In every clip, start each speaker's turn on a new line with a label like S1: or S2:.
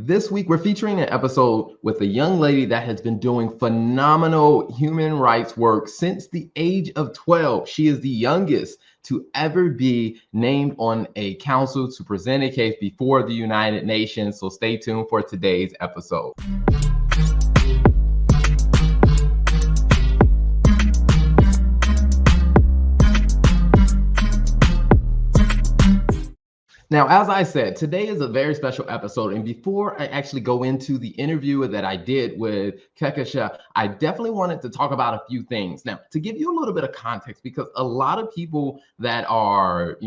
S1: This week, we're featuring an episode with a young lady that has been doing phenomenal human rights work since the age of 12. She is the youngest to ever be named on a council to present a case before the United Nations. So stay tuned for today's episode. Now, as I said, today is a very special episode. And before I actually go into the interview that I did with Kehkasih, I definitely wanted to talk about a few things. Now, to give you a little bit of context, because a lot of people that are,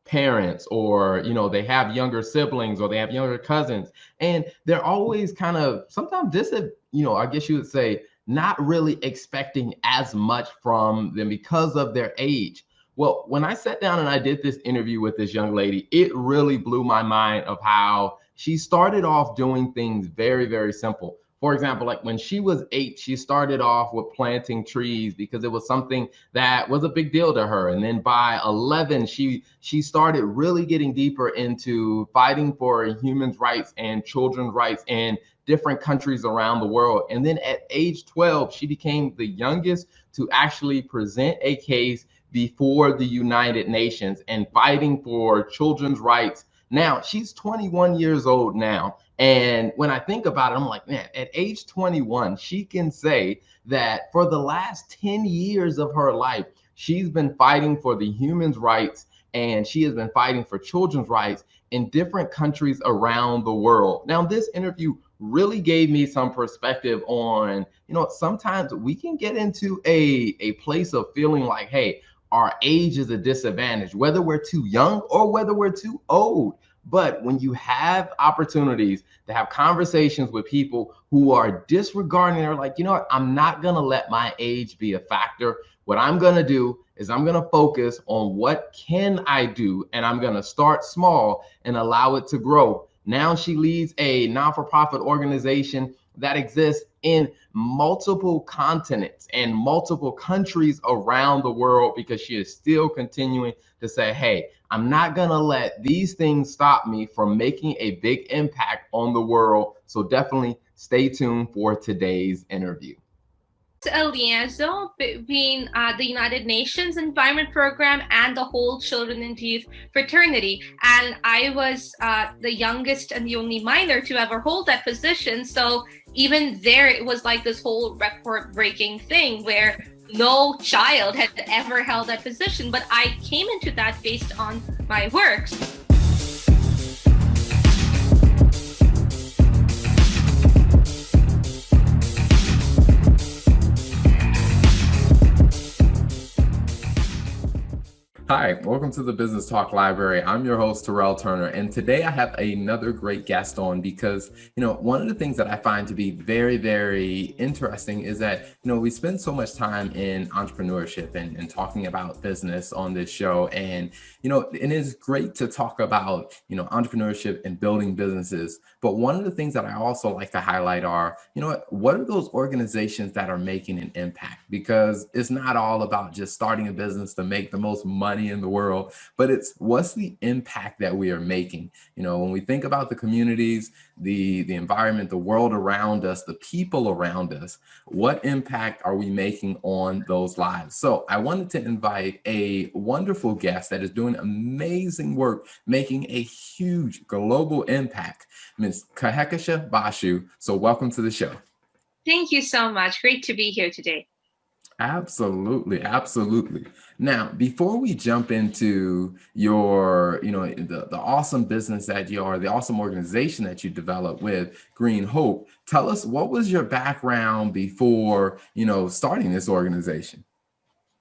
S1: parents or, they have younger siblings or they have younger cousins, and they're always kind of sometimes I guess you would say, not really expecting as much from them because of their age. Well, when I sat down and I did this interview with this young lady, it really blew my mind of how she started off doing things very, very simple. For example, like when she was 8, she started off with planting trees because it was something that was a big deal to her. And then by 11, she started really getting deeper into fighting for human rights and children's rights in different countries around the world. And then at age 12, she became the youngest to actually present a case before the United Nations and fighting for children's rights. Now, she's 21 years old now. And when I think about it, I'm like, man, at age 21, she can say that for the last 10 years of her life, she's been fighting for the human rights and she has been fighting for children's rights in different countries around the world. Now, this interview really gave me some perspective on, sometimes we can get into a place of feeling like, hey, our age is a disadvantage, whether we're too young or whether we're too old. But when you have opportunities to have conversations with people who are disregarding, they're like, I'm not going to let my age be a factor. What I'm going to do is I'm going to focus on what can I do, and I'm going to start small and allow it to grow. Now she leads a non-for-profit organization that exists in multiple continents and multiple countries around the world because she is still continuing to say, hey, I'm not going to let these things stop me from making a big impact on the world. So definitely stay tuned for today's interview.
S2: A liaison between the United Nations Environment Program and the whole Children and Youth Fraternity. And I was the youngest and the only minor to ever hold that position. So even there, it was like this whole record-breaking thing where no child had ever held that position. But I came into that based on my works.
S1: Hi, welcome to the Business Talk Library. I'm your host, Terrell Turner, and today I have another great guest on because, one of the things that I find to be very, very interesting is that, we spend so much time in entrepreneurship and talking about business on this show. And, it is great to talk about, entrepreneurship and building businesses. But one of the things that I also like to highlight are, what are those organizations that are making an impact? Because it's not all about just starting a business to make the most money in the world, but it's what's the impact that we are making. When we think about the communities, the environment, the world around us, the people around us, what impact are we making on those lives? So I wanted to invite a wonderful guest that is doing amazing work, making a huge global impact, Ms. Kehkasih Bashu. So welcome to the show.
S2: Thank you so much. Great to be here today.
S1: Absolutely. Absolutely. Now, before we jump into your, the awesome business that you are, the awesome organization that you developed with Green Hope, tell us, what was your background before, starting this organization?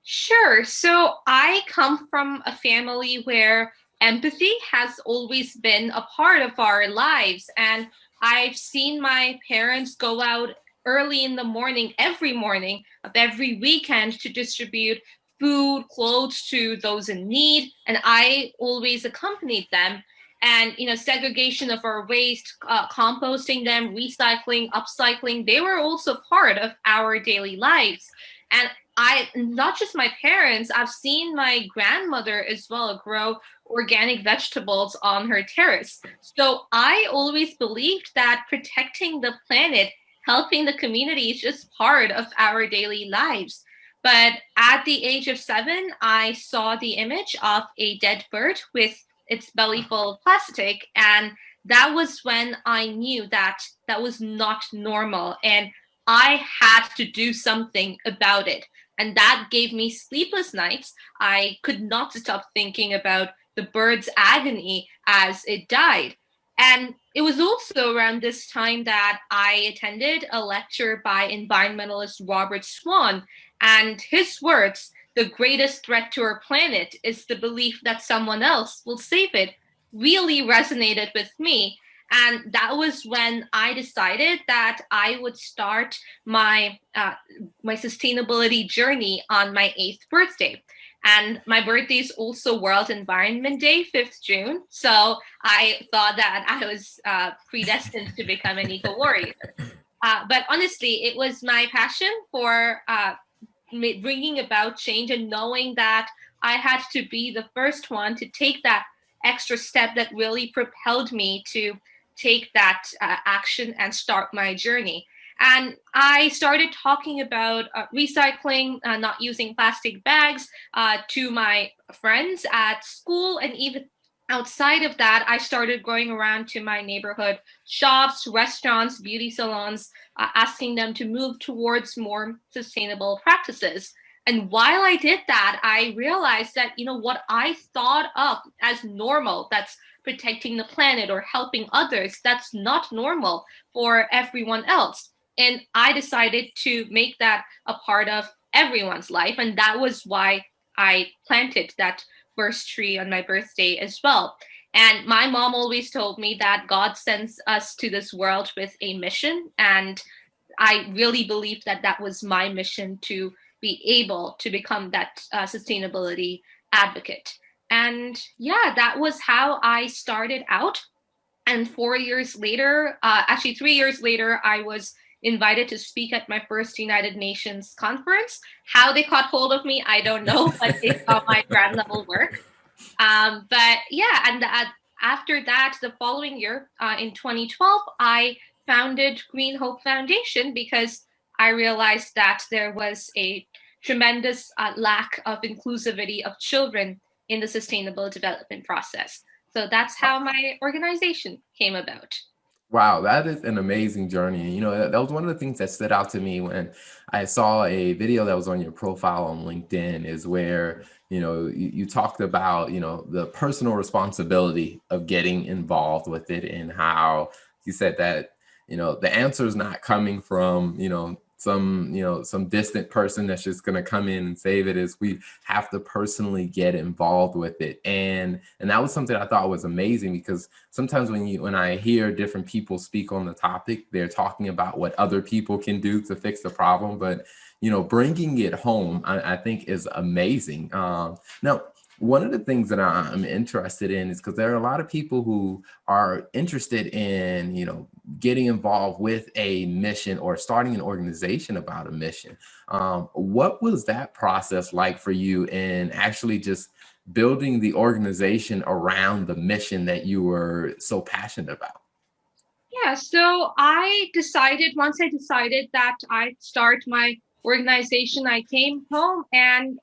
S2: Sure. So I come from a family where empathy has always been a part of our lives. And I've seen my parents go out early in the morning, every morning of every weekend to distribute food, clothes to those in need. And I always accompanied them. And, segregation of our waste, composting them, recycling, upcycling, they were also part of our daily lives. And not just my parents, I've seen my grandmother as well grow organic vegetables on her terrace. So I always believed that protecting the planet, helping the community is just part of our daily lives. But at the age of 7, I saw the image of a dead bird with its belly full of plastic. And that was when I knew that that was not normal. And I had to do something about it. And that gave me sleepless nights. I could not stop thinking about the bird's agony as it died. And it was also around this time that I attended a lecture by environmentalist Robert Swan. And his words, the greatest threat to our planet is the belief that someone else will save it, really resonated with me. And that was when I decided that I would start my sustainability journey on my 8th birthday. And my birthday is also World Environment Day, 5th June. So I thought that I was predestined to become an eco warrior. But honestly, it was my passion for bringing about change and knowing that I had to be the first one to take that extra step that really propelled me to take that action and start my journey. And I started talking about recycling, not using plastic bags to my friends at school. And even outside of that, I started going around to my neighborhood shops, restaurants, beauty salons, asking them to move towards more sustainable practices. And while I did that, I realized that, what I thought of as normal, that's protecting the planet or helping others, that's not normal for everyone else. And I decided to make that a part of everyone's life. And that was why I planted that first tree on my birthday as well. And my mom always told me that God sends us to this world with a mission. And I really believe that that was my mission to be able to become that sustainability advocate. And yeah, that was how I started out. And 4 years later, actually 3 years later, I was invited to speak at my first United Nations conference. How they caught hold of me, I don't know, but they saw my grad level work. But yeah, and after that, the following year, in 2012, I founded Green Hope Foundation because I realized that there was a tremendous lack of inclusivity of children in the sustainable development process. So that's how my organization came about.
S1: Wow, that is an amazing journey. And that was one of the things that stood out to me when I saw a video that was on your profile on LinkedIn, is where, you talked about, the personal responsibility of getting involved with it, and how you said that, the answer is not coming from, some distant person that's just going to come in and save it. Is we have to personally get involved with it. And that was something I thought was amazing, because sometimes when I hear different people speak on the topic, they're talking about what other people can do to fix the problem, but bringing it home, I think, is amazing. Now, one of the things that I'm interested in is, because there are a lot of people who are interested in, getting involved with a mission or starting an organization about a mission. What was that process like for you in actually just building the organization around the mission that you were so passionate about?
S2: Yeah, so once I decided that I'd start my organization, I came home and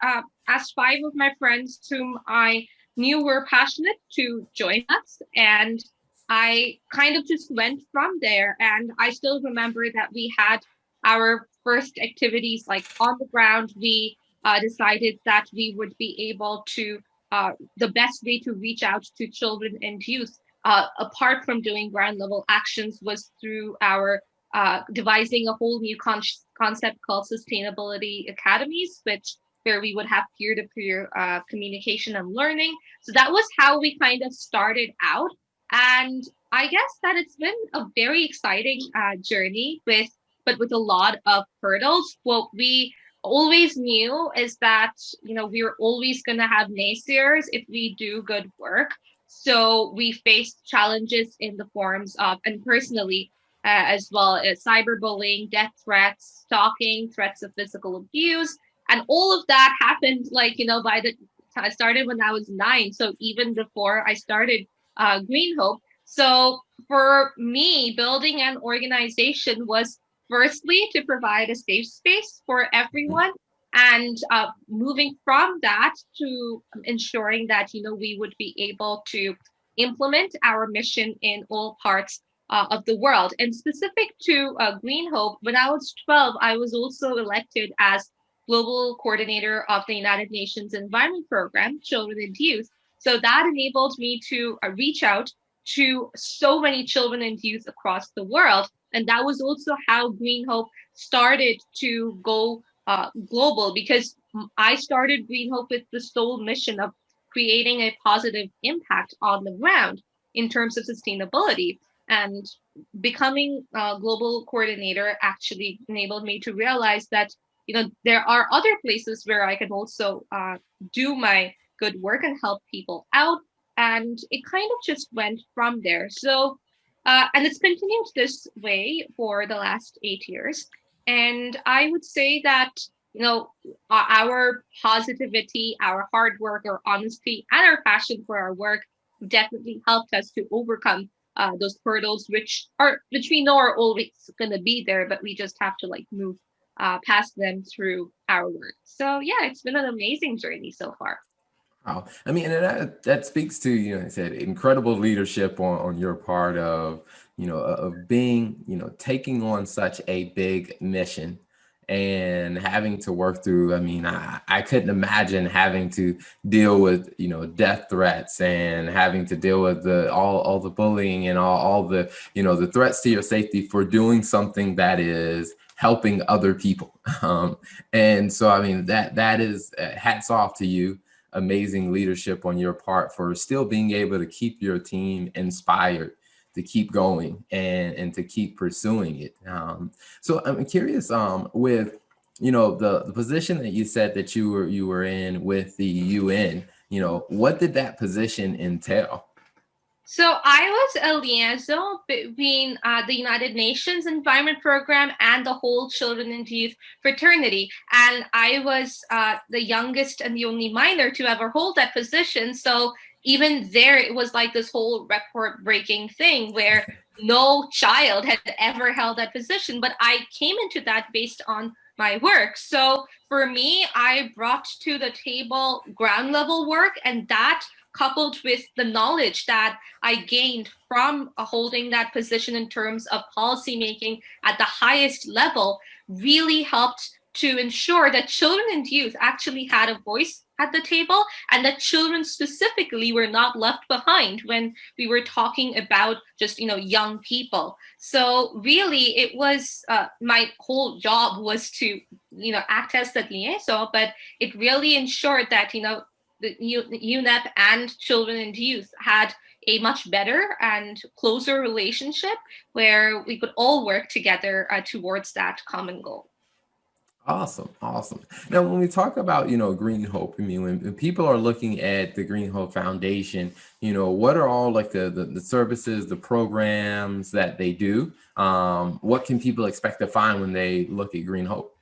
S2: asked 5 of my friends whom I knew were passionate to join us. And I kind of just went from there. And I still remember that we had our first activities like on the ground. We decided that we would be able to, the best way to reach out to children and youth, apart from doing ground level actions, was through our devising a whole new concept called sustainability academies, where we would have peer-to-peer communication and learning. So that was how we kind of started out. And I guess that it's been a very exciting journey but with a lot of hurdles. What we always knew is that, we were always going to have naysayers if we do good work. So we faced challenges in the forms of, and personally, as well as cyberbullying, death threats, stalking, threats of physical abuse. And all of that happened, by the I started when I was 9, so even before I started Green Hope. So for me, building an organization was firstly to provide a safe space for everyone, and moving from that to ensuring that we would be able to implement our mission in all parts of the world. And specific to Green Hope, when I was 12, I was also elected as global coordinator of the United Nations Environment Program, Children and Youth. So that enabled me to reach out to so many children and youth across the world. And that was also how Green Hope started to go global, because I started Green Hope with the sole mission of creating a positive impact on the ground in terms of sustainability. And becoming a global coordinator actually enabled me to realize that there are other places where I can also do my good work and help people out. And it kind of just went from there. So, and it's continued this way for the last 8 years. And I would say that, our positivity, our hard work, our honesty, and our passion for our work definitely helped us to overcome those hurdles, which we know are always going to be there, but we just have to move past them through our work. So yeah, it's been an amazing journey so far.
S1: Wow. I mean, and that speaks to, I said, incredible leadership on your part of, of being, taking on such a big mission and having to work through. I mean, I couldn't imagine having to deal with, death threats and having to deal with all the bullying and all the, the threats to your safety for doing something that is helping other people. And so, I mean, that is hats off to you. Amazing leadership on your part for still being able to keep your team inspired to keep going and to keep pursuing it. So I'm curious, with the position that you said that you were in with the UN, what did that position entail?
S2: So I was a liaison between the United Nations Environment Program and the whole Children and Youth fraternity. And I was the youngest and the only minor to ever hold that position. So even there, it was like this whole record-breaking thing where no child had ever held that position. But I came into that based on my work. So for me, I brought to the table ground level work, and that coupled with the knowledge that I gained from holding that position in terms of policymaking at the highest level really helped to ensure that children and youth actually had a voice at the table, and that children specifically were not left behind when we were talking about just young people. So really it was my whole job was to act as the liaison, but it really ensured that the UNEP and children and youth had a much better and closer relationship where we could all work together towards that common goal.
S1: Awesome, awesome. Now, when we talk about, Green Hope, I mean, when people are looking at the Green Hope Foundation, what are all like the services, the programs that they do? What can people expect to find when they look at Green Hope?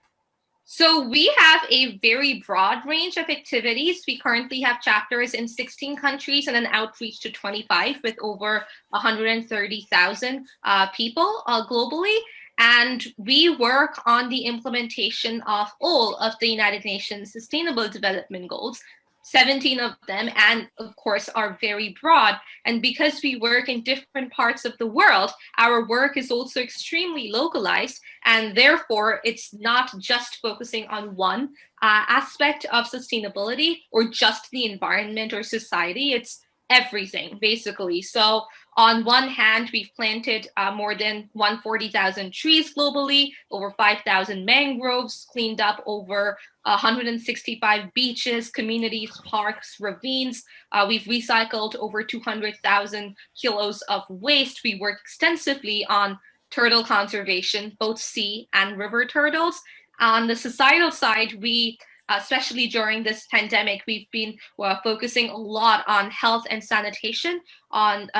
S2: So we have a very broad range of activities. We currently have chapters in 16 countries and an outreach to 25 with over 130,000 people globally. And we work on the implementation of all of the United Nations Sustainable Development Goals, 17 of them, and of course, are very broad. And because we work in different parts of the world, our work is also extremely localized. And therefore, it's not just focusing on one aspect of sustainability or just the environment or society. It's everything, basically. So on one hand, we've planted more than 140,000 trees globally, over 5,000 mangroves, cleaned up over 165 beaches, communities, parks, ravines. We've recycled over 200,000 kilos of waste. We work extensively on turtle conservation, both sea and river turtles. On the societal side, we especially during this pandemic, we've been focusing a lot on health and sanitation, on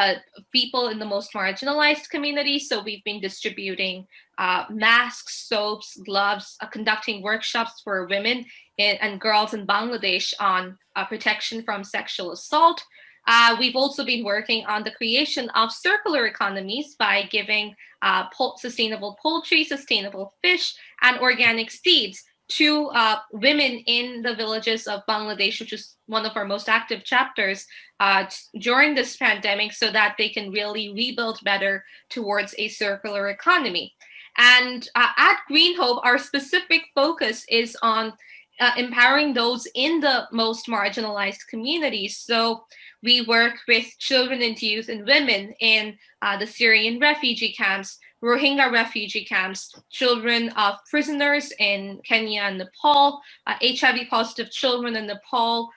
S2: people in the most marginalized communities. So we've been distributing masks, soaps, gloves, conducting workshops for women and girls in Bangladesh on protection from sexual assault. We've also been working on the creation of circular economies by giving sustainable poultry, sustainable fish, and organic seeds to women in the villages of Bangladesh, which is one of our most active chapters during this pandemic, so that they can really rebuild better towards a circular economy. And at Green Hope, our specific focus is on empowering those in the most marginalized communities. So we work with children and youth and women in the Syrian refugee camps, Rohingya refugee camps, children of prisoners in Kenya and Nepal, HIV positive children in Nepal,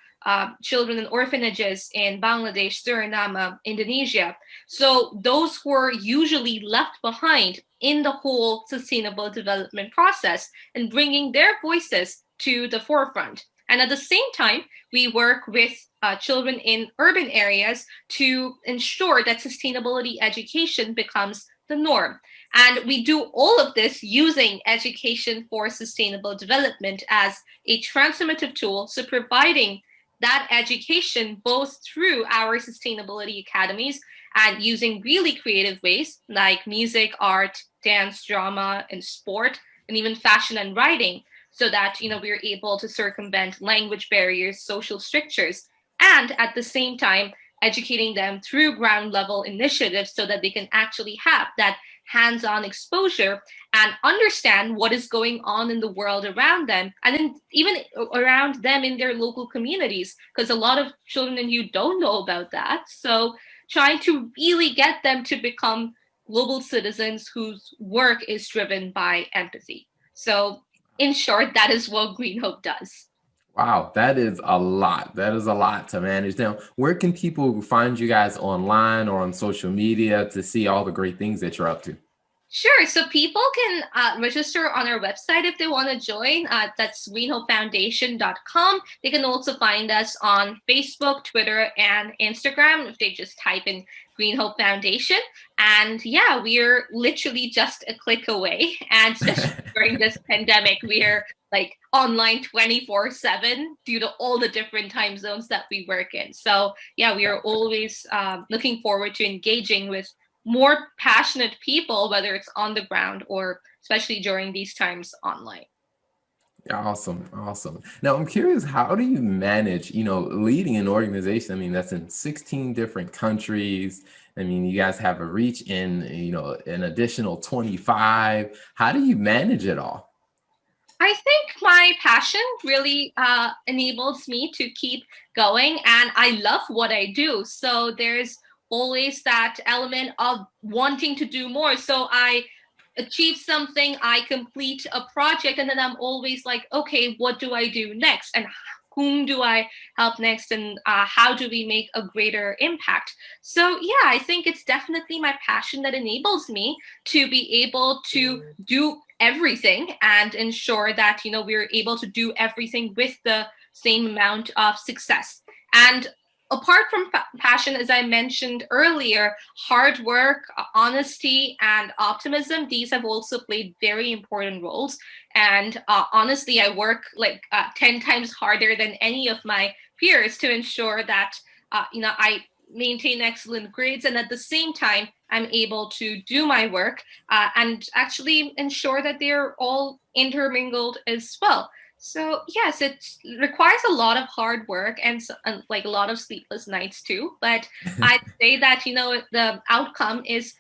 S2: children in orphanages in Bangladesh, Suriname, Indonesia. So those who are usually left behind in the whole sustainable development process, and bringing their voices to the forefront. And at the same time, we work with children in urban areas to ensure that sustainability education becomes the norm. And we do all of this using Education for Sustainable Development as a transformative tool, so providing that education both through our sustainability academies and using really creative ways like music, art, dance, drama, and sport, and even fashion and writing, so that we're able to circumvent language barriers, social strictures, and at the same time educating them through ground level initiatives so that they can actually have that hands-on exposure and understand what is going on in the world around them, and then even around them in their local communities, because a lot of children and youth don't know about that. So trying to really get them to become global citizens whose work is driven by empathy. So in short, that is what Green Hope does.
S1: Wow, that is a lot. That is a lot to manage. Now, where can people find you guys online or on social media to see all the great things that you're up to?
S2: Sure. So people can register on our website if they want to join. That's greenhopefoundation.com. They can also find us on Facebook, Twitter, and Instagram if they just type in Green Hope Foundation. And yeah, we're literally just a click away. And especially during this pandemic, we're like online 24/7 due to all the different time zones that we work in. So yeah, we are always looking forward to engaging with more passionate people, whether it's on the ground or especially during these times online.
S1: Awesome, awesome. Now I'm curious, how do you manage, leading an organization? I mean, that's in 16 different countries. I mean, you guys have a reach in, an additional 25. How do you manage it all?
S2: I think my passion really enables me to keep going, and I love what I do. So there's always that element of wanting to do more. So I achieve something, I complete a project, and then I'm always like, okay, what do I do next? And whom do I help next? And how do we make a greater impact? So, yeah, I think it's definitely my passion that enables me to be able to do everything and ensure that, we're able to do everything with the same amount of success. And apart from passion, as I mentioned earlier, hard work, honesty, and optimism, these have also played very important roles. And honestly, I work like 10 times harder than any of my peers to ensure that, I maintain excellent grades. And at the same time, I'm able to do my work and actually ensure that they're all intermingled as well. So yes, it requires a lot of hard work and like a lot of sleepless nights too. But I'd say that the outcome is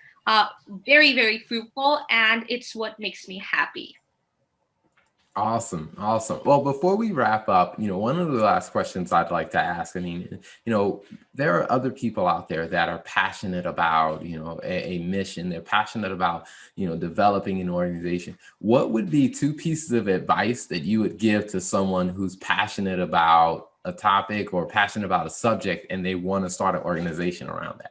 S2: very, very fruitful, and it's what makes me happy.
S1: Awesome. Awesome. Well, before we wrap up, one of the last questions I'd like to ask, I mean, there are other people out there that are passionate about, a mission. They're passionate about, developing an organization. What would be two pieces of advice that you would give to someone who's passionate about a topic or passionate about a subject and they want to start an organization around that?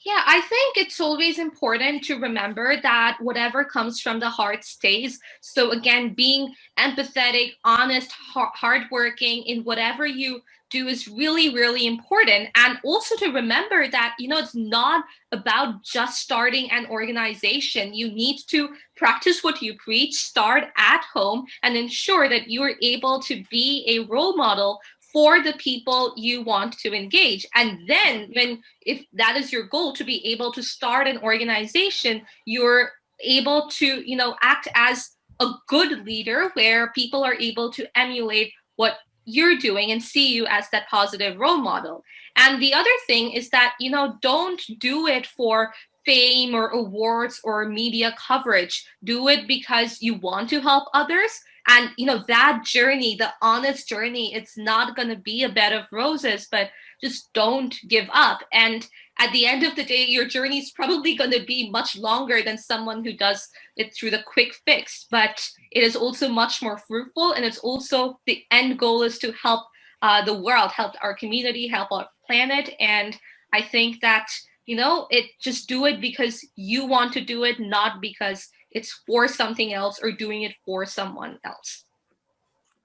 S2: Yeah, I think it's always important to remember that whatever comes from the heart stays. So again, being empathetic, honest, hardworking in whatever you do is really, really important. And also to remember that, it's not about just starting an organization. You need to practice what you preach, start at home, and ensure that you're able to be a role model for the people you want to engage. And then if that is your goal, to be able to start an organization, you're able to, act as a good leader where people are able to emulate what you're doing and see you as that positive role model. And the other thing is that, don't do it for fame or awards or media coverage. Do it because you want to help others. And, that journey, the honest journey, it's not going to be a bed of roses, but just don't give up. And at the end of the day, your journey is probably going to be much longer than someone who does it through the quick fix, but it is also much more fruitful. And it's also, the end goal is to help the world, help our community, help our planet. And I think that, just do it because you want to do it, not because it's for something else or doing it for someone else.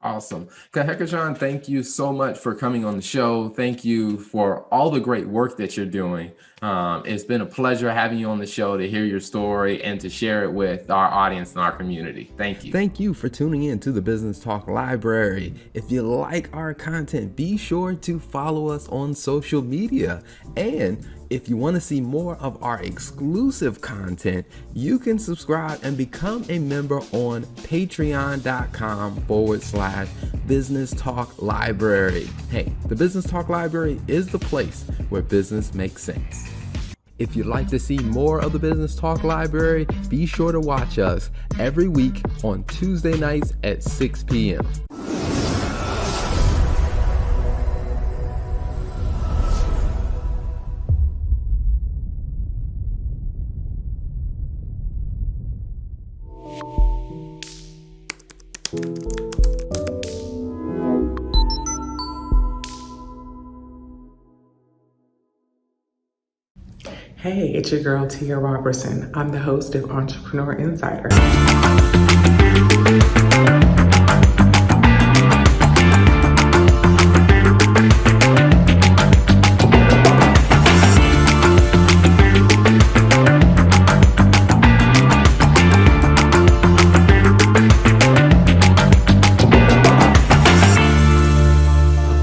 S1: Awesome. Kehekashan, thank you so much for coming on the show. Thank you for all the great work that you're doing. It's been a pleasure having you on the show to hear your story and to share it with our audience and our community. Thank you. Thank you for tuning in to the Business Talk Library. If you like our content, be sure to follow us on social media. And if you want to see more of our exclusive content, you can subscribe and become a member on patreon.com/Business Talk Library. Hey, the Business Talk Library is the place where business makes sense. If you'd like to see more of the Business Talk Library, be sure to watch us every week on Tuesday nights at 6 p.m.
S3: Hey, it's your girl Tia Robertson. I'm the host of Entrepreneur Insider.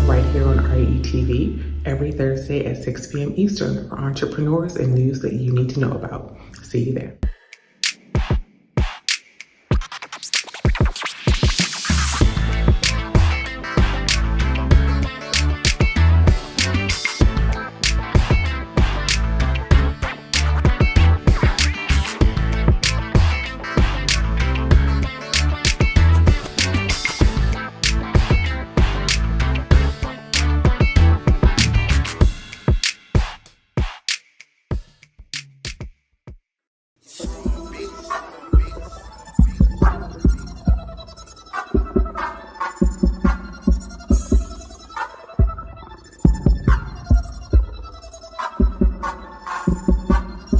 S3: Right here on RETV. Every Thursday at 6 p.m. Eastern for entrepreneurs and news that you need to know about. See you there.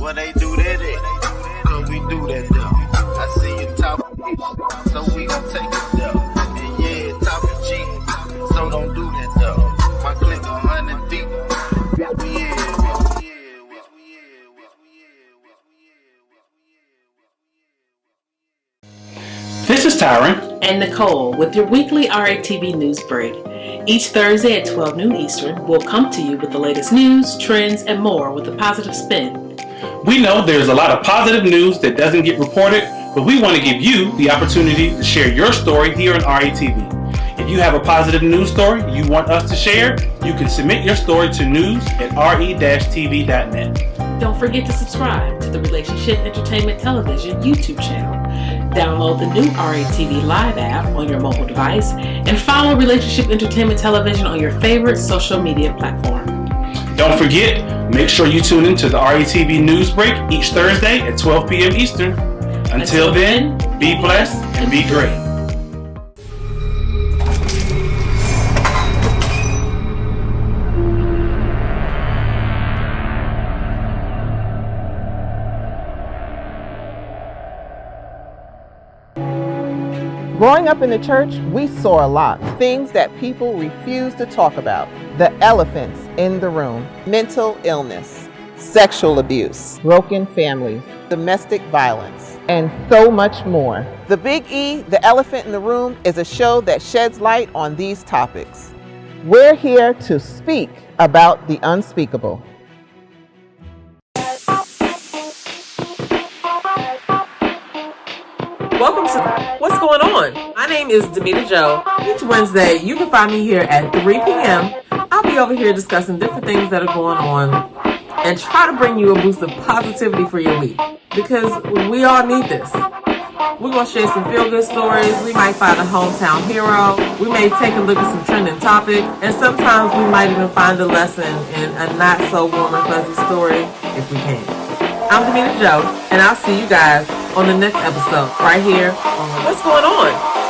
S4: Well, they do that, cause we do that though. I see you talking, so we gon' take it though. And yeah, talking cheap, so don't do that though. My click 100 deep.
S5: This is Tyron
S6: and Nicole with your weekly RATV news break. Each Thursday at 12 noon Eastern, we'll come to you with the latest news, trends, and more with a positive spin.
S5: We know there's a lot of positive news that doesn't get reported, but we want to give you the opportunity to share your story here on RATV. If you have a positive news story you want us to share, you can submit your story to news@re-tv.net.
S6: Don't forget to subscribe to the Relationship Entertainment Television YouTube channel. Download the new RATV Live app on your mobile device and follow Relationship Entertainment Television on your favorite social media platform.
S5: Don't forget, make sure you tune into the RATV News Break each Thursday at 12 p.m. Eastern. Until then, be blessed and be great.
S7: Growing up in the church, we saw a lot. Things that people refuse to talk about. The elephants in the room. Mental illness, sexual abuse, broken families, domestic violence, and so much more. The Big E, The Elephant in the Room, is a show that sheds light on these topics. We're here to speak about the unspeakable.
S6: Welcome to What's Going On? My name is Demita Joe. Each Wednesday, you can find me here at 3 p.m. I'll be over here discussing different things that are going on and try to bring you a boost of positivity for your week, because we all need this. We're going to share some feel-good stories. We might find a hometown hero. We may take a look at some trending topic. And sometimes we might even find a lesson in a not-so-warm and fuzzy story if we can. I'm Demita Joe, and I'll see you guys on the next episode right here on What's Going On?